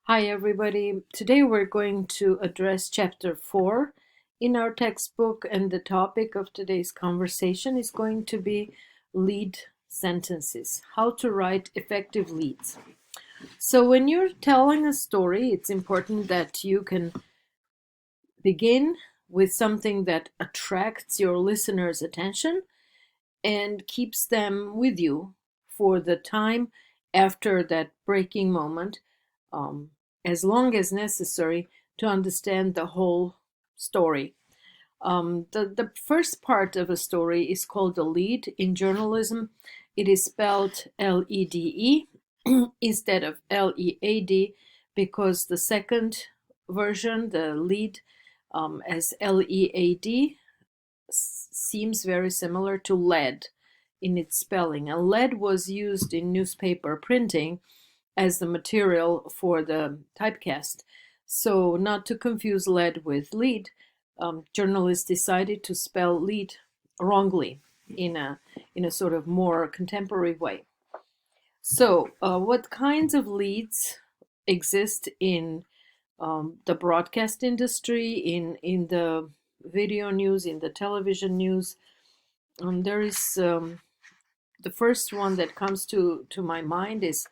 Hi, everybody. Today we're going to address chapter 4 in our textbook, and the topic of today's conversation is going to be lead sentences, how to write effective leads. So, when you're telling a story, it's important that you can begin with something that attracts your listener's attention and keeps them with you for the time after that breaking moment, um, as long as necessary to understand the whole story. The first part of a story is called the lead. In journalism, it is spelled LEDE instead of LEAD because the second version, the lead, as LEAD, seems very similar to lead in its spelling. And lead was used in newspaper printing as the material for the typecast. So, not to confuse lead with lead, journalists decided to spell lead wrongly in a sort of more contemporary way. So, what kinds of leads exist in the broadcast industry, in the video news, in the television news? There is the first one that comes to my mind is,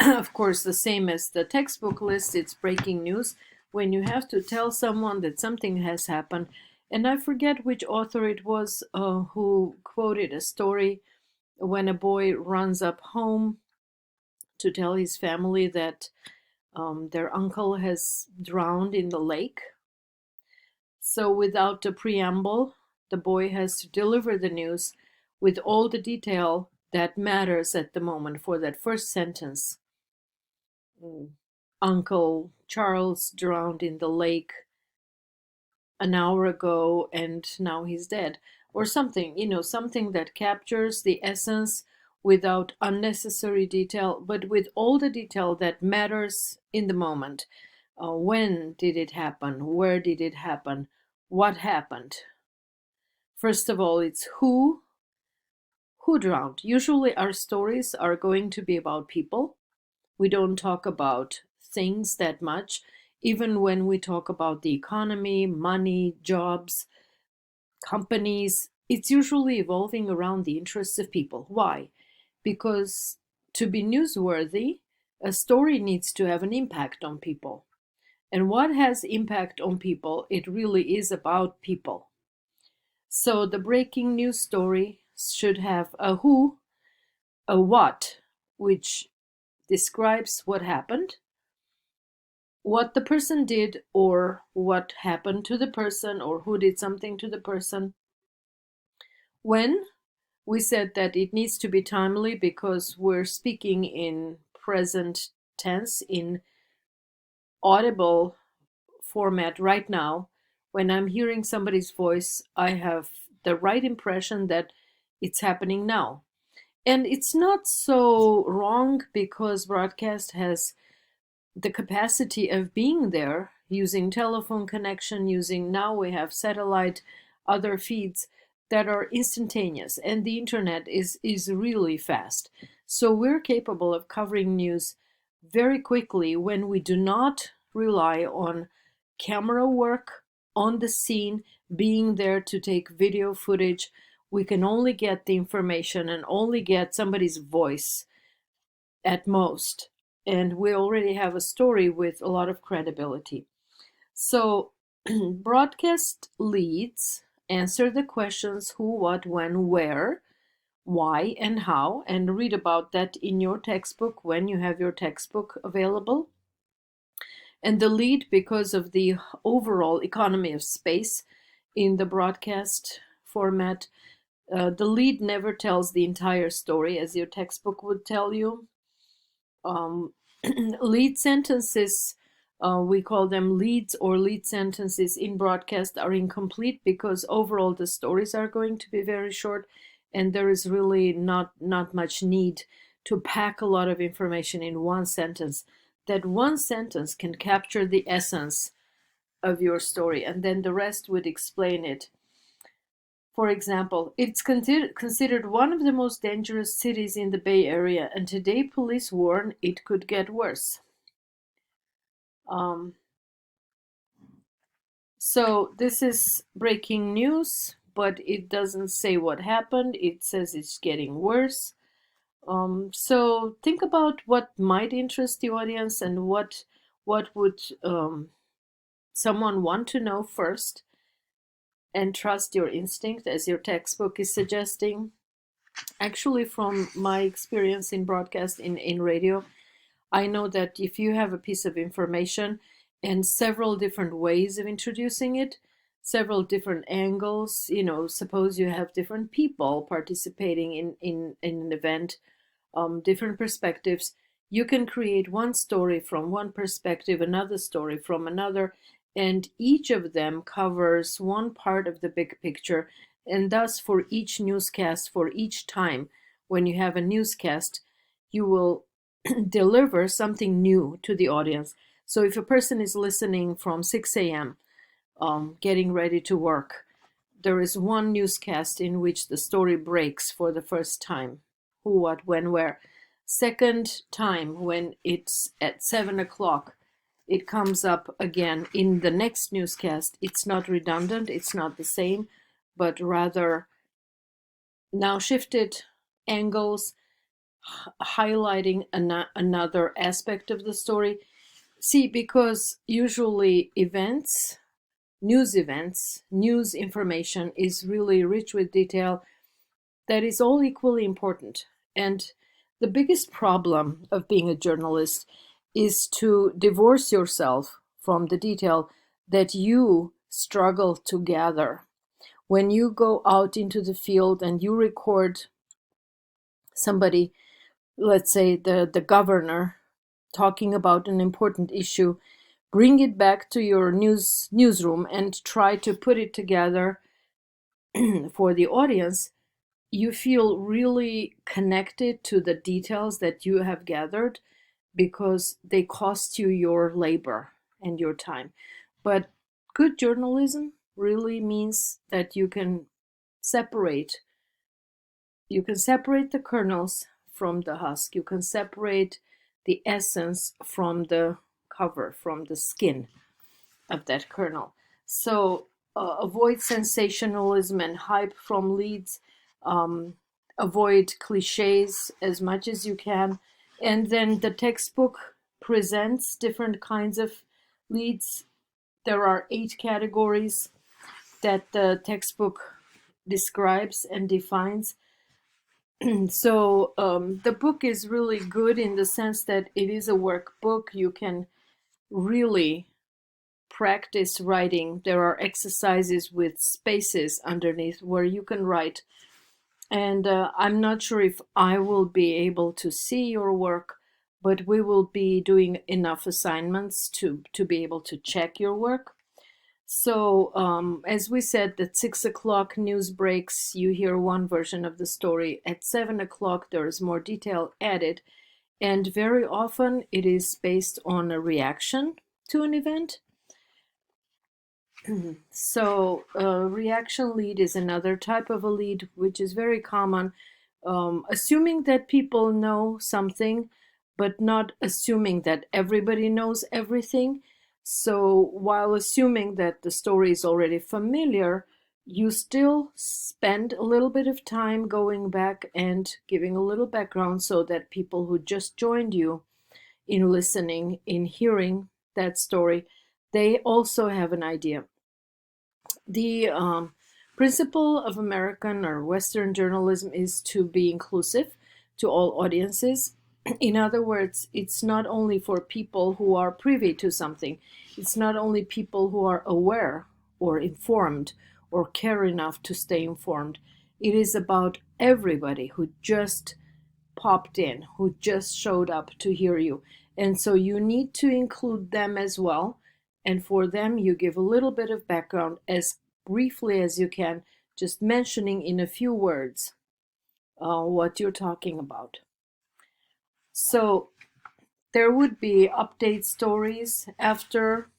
of course, the same as the textbook list. It's breaking news. When you have to tell someone that something has happened, and I forget which author it was who quoted a story when a boy runs up home to tell his family that their uncle has drowned in the lake. So, without a preamble, the boy has to deliver the news with all the detail that matters at the moment for that first sentence. Mm. Uncle Charles drowned in the lake an hour ago and now he's dead. Or something, something that captures the essence without unnecessary detail, but with all the detail that matters in the moment. When did it happen? Where did it happen? What happened? First of all, it's who drowned. Usually our stories are going to be about people. We don't talk about things that much. Even when we talk about the economy, money, jobs, companies, it's usually evolving around the interests of people. Why? Because to be newsworthy, a story needs to have an impact on people. And what has impact on people? It really is about people. So the breaking news story should have a who, a what, which describes what happened, what the person did, or what happened to the person, or who did something to the person. When we said that it needs to be timely because we're speaking in present tense, in audible format right now. When I'm hearing somebody's voice, I have the right impression that it's happening now. And it's not so wrong because broadcast has the capacity of being there using telephone connection, using now we have satellite, other feeds that are instantaneous, and the internet is really fast. So we're capable of covering news very quickly when we do not rely on camera work on the scene, being there to take video footage. We can only get the information and only get somebody's voice at most. And we already have a story with a lot of credibility. So, broadcast leads answer the questions who, what, when, where, why, and how, and read about that in your textbook when you have your textbook available. And the lead, because of the overall economy of space in the broadcast format, the lead never tells the entire story as your textbook would tell you. um, Lead sentences, we call them leads or lead sentences in broadcast, are incomplete because overall the stories are going to be very short, and there is really not much need to pack a lot of information in one sentence. That one sentence can capture the essence of your story, and then the rest would explain it. For example, it's considered one of the most dangerous cities in the Bay Area, and today police warn it could get worse. Um, so this is breaking news, but it doesn't say what happened. It says it's getting worse. So think about what might interest the audience and what would someone want to know first, and trust your instinct as your textbook is suggesting. Actually, from my experience in broadcast in radio, I know that if you have a piece of information and several different ways of introducing it, several different angles, suppose you have different people participating in an event, different perspectives, you can create one story from one perspective, another story from another, and each of them covers one part of the big picture. And thus, for each newscast, for each time when you have a newscast, you will deliver something new to the audience. So if a person is listening from 6 a.m., getting ready to work, there is one newscast in which the story breaks for the first time: who, what, when, where. Second time, when it's at 7 o'clock, it comes up again in the next newscast. It's not redundant, it's not the same, but rather now shifted angles, highlighting another aspect of the story. See, because usually news information is really rich with detail that is all equally important. And the biggest problem of being a journalist is to divorce yourself from the detail that you struggle to gather. When you go out into the field and you record somebody, let's say the governor, talking about an important issue, bring it back to your newsroom and try to put it together for the audience, you feel really connected to the details that you have gathered because they cost you your labor and your time. But good journalism really means that separate you can separate the kernels from the husk. You can separate the essence from the cover, from the skin of that kernel. So avoid sensationalism and hype from leads. Avoid cliches as much as you can. And then the textbook presents different kinds of leads. There are 8 categories that the textbook describes and defines. So the book is really good in the sense that it is a workbook. You can really practice writing. There are exercises with spaces underneath where you can write. And I'm not sure if I will be able to see your work, but we will be doing enough assignments to be able to check your work. So, as we said, at 6 o'clock news breaks, you hear one version of the story. At 7 o'clock, there is more detail added. And very often it is based on a reaction to an event. So, reaction lead is another type of a lead, which is very common, assuming that people know something, but not assuming that everybody knows everything. So, while assuming that the story is already familiar, you still spend a little bit of time going back and giving a little background so that people who just joined you in listening, in hearing that story, they also have an idea. The principle of American or Western journalism is to be inclusive to all audiences. In other words, it's not only for people who are privy to something, it's not only people who are aware or informed or care enough to stay informed. It is about everybody who just popped in, who just showed up to hear you. And so you need to include them as well. And for them, you give a little bit of background as briefly as you can, just mentioning in a few words what you're talking about. So there would be update stories after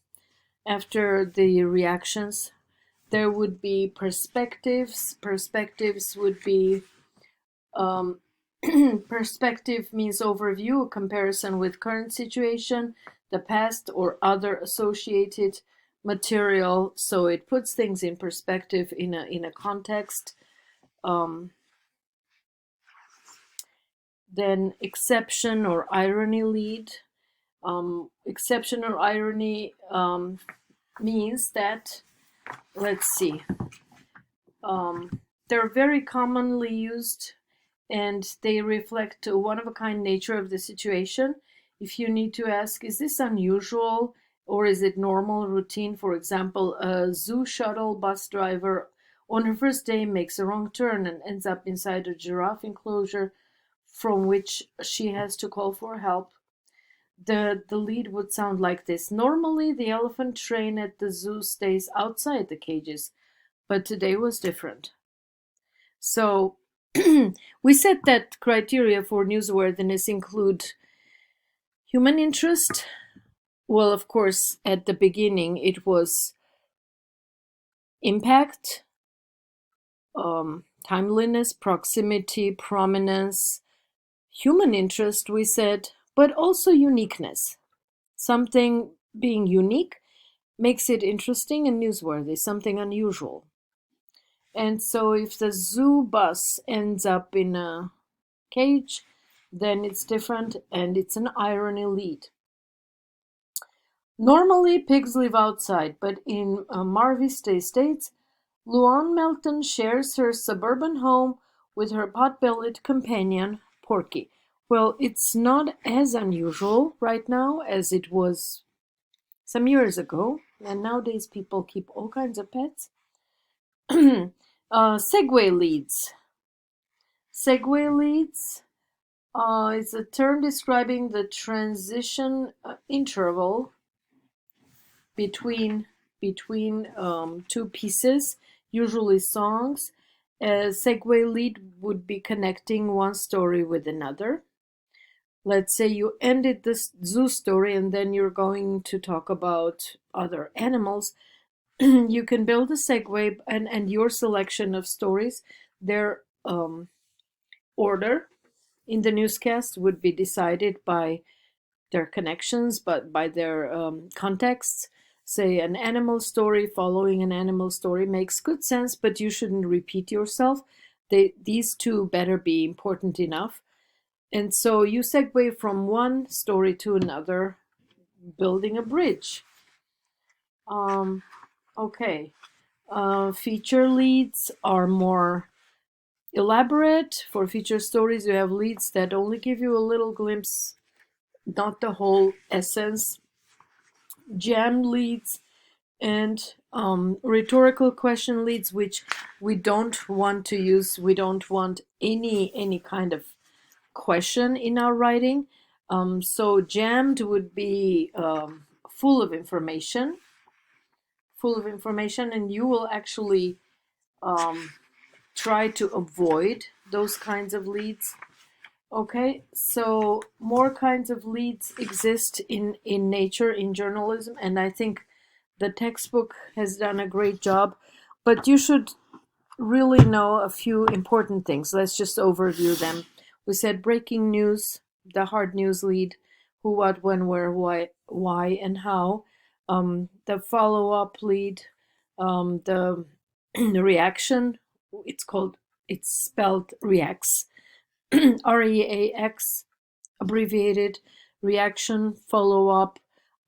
the reactions. There would be perspectives. Perspectives would be Perspective means overview, a comparison with current situation, the past, or other associated material. So it puts things in perspective in a context. Um, then exception or irony lead. Exception or irony means that, let's see, they're very commonly used and they reflect a one-of-a-kind nature of the situation. If you need to ask, is this unusual or is it normal routine? For example, a zoo shuttle bus driver on her first day makes a wrong turn and ends up inside a giraffe enclosure from which she has to call for help. The lead would sound like this. Normally, the elephant train at the zoo stays outside the cages, but today was different. So we said that criteria for newsworthiness include human interest. Well, of course, at the beginning it was impact, timeliness, proximity, prominence, human interest, we said, but also uniqueness. Something being unique makes it interesting and newsworthy, something unusual. And so if the zoo bus ends up in a cage, then it's different and it's an irony lead. Normally, pigs live outside, but in Mar Vista Estates, Luan Melton shares her suburban home with her pot-bellied companion, Porky. Well, it's not as unusual right now as it was some years ago, and nowadays people keep all kinds of pets. Segue leads. Segue leads is a term describing the transition interval between two pieces, usually songs. A segue lead would be connecting one story with another. Let's say you ended this zoo story and then you're going to talk about other animals. You can build a segue and your selection of stories, their order in the newscast would be decided by their connections, but by their contexts. Say an animal story following an animal story makes good sense, but you shouldn't repeat yourself. These two better be important enough. And so you segue from one story to another, building a bridge. Okay. Feature leads are more elaborate. For feature stories, you have leads that only give you a little glimpse, not the whole essence. Jam leads and rhetorical question leads, which we don't want to use. We don't want any kind of question in our writing. So jammed would be full of information, and you will actually try to avoid those kinds of leads. Okay, so more kinds of leads exist in nature, in journalism, and I think the textbook has done a great job, but you should really know a few important things. Let's just overview them. We said breaking news, the hard news lead, who, what, when, where, why, and how. The follow-up lead, the reaction, it's spelled reacts, REAX, abbreviated, reaction, follow-up,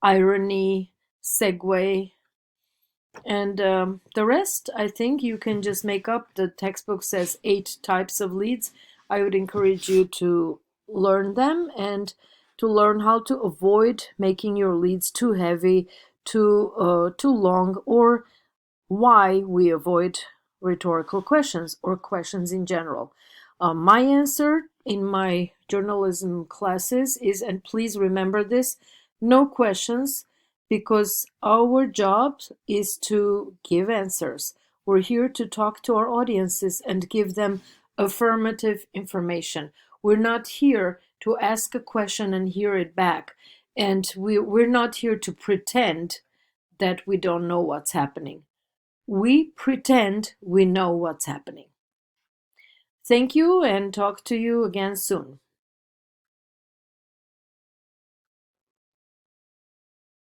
irony, segue, and the rest, I think you can just make up. The textbook says 8 types of leads. I would encourage you to learn them and to learn how to avoid making your leads too heavy, too long, or why we avoid rhetorical questions or questions in general. My answer in my journalism classes is, and please remember this, no questions, because our job is to give answers. We're here to talk to our audiences and give them affirmative information. We're not here to ask a question and hear it back. And we're not here to pretend that we don't know what's happening. We pretend we know what's happening. Thank you and talk to you again soon.